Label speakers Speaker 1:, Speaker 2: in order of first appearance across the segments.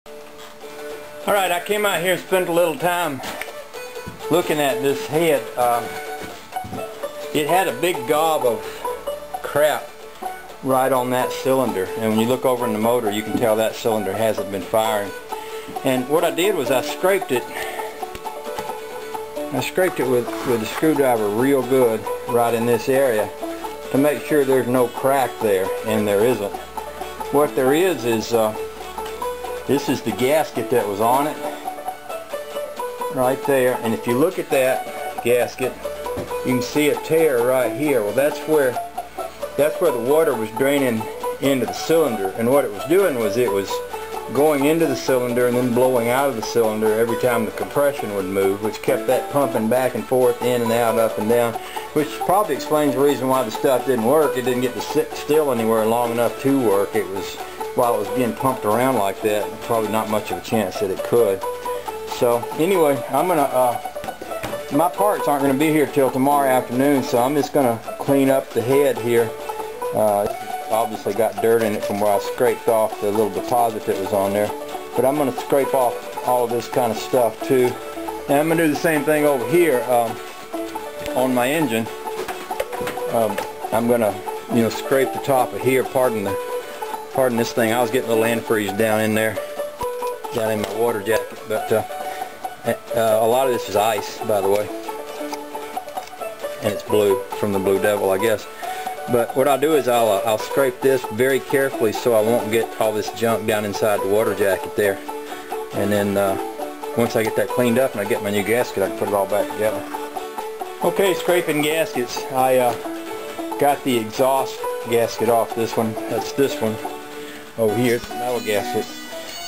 Speaker 1: Alright, I came out here and spent a little time looking at this head. It had a big gob of crap right on that cylinder, and when you look over in the motor you can tell that cylinder hasn't been firing. And what I did was I scraped it with a screwdriver real good right in this area to make sure there's no crack there, and there isn't. What there is this is the gasket that was on it right there, and if you look at that gasket you can see a tear right here. Well, that's where the water was draining into the cylinder, and what it was doing was it was going into the cylinder and then blowing out of the cylinder every time the compression would move, which kept that pumping back and forth, in and out, up and down, which probably explains the reason why the stuff didn't work. It didn't get to sit still anywhere long enough to work. It was, while it was being pumped around like that, probably not much of a chance that it could. So anyway, I'm gonna my parts aren't gonna be here till tomorrow afternoon, so I'm just gonna clean up the head here. Obviously got dirt in it from where I scraped off the little deposit that was on there, but I'm going to scrape off all of this kind of stuff too. And I'm going to do the same thing over here on my engine. I'm going to, scrape the top of here. Pardon this thing. I was getting a little antifreeze down in there, down in my water jacket, but a lot of this is ice, by the way, and it's blue from the Blue Devil, I guess. But what I'll do is I'll scrape this very carefully so I won't get all this junk down inside the water jacket there. And then once I get that cleaned up and I get my new gasket, I can put it all back together. Okay, scraping gaskets. I got the exhaust gasket off this one. That's this one over here. It's a metal gasket.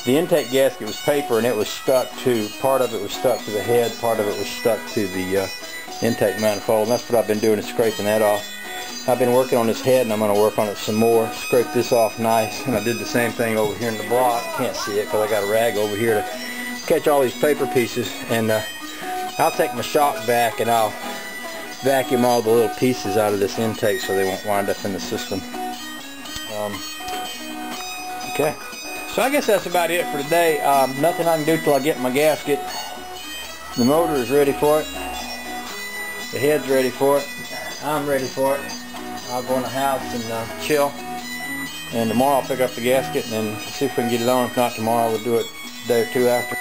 Speaker 1: The intake gasket was paper, and it was stuck to, part of it was stuck to the head, part of it was stuck to the intake manifold. And that's what I've been doing, is scraping that off. I've been working on this head, and I'm going to work on it some more. Scrape this off nice, and I did the same thing over here in the block. Can't see it because I got a rag over here to catch all these paper pieces. And I'll take my shock vac and I'll vacuum all the little pieces out of this intake so they won't wind up in the system. Okay, so I guess that's about it for today. Nothing I can do till I get my gasket. The motor is ready for it. The head's ready for it. I'm ready for it. I'll go in the house and chill, and tomorrow I'll pick up the gasket and see if we can get it on. If not tomorrow, we'll do it a day or two after.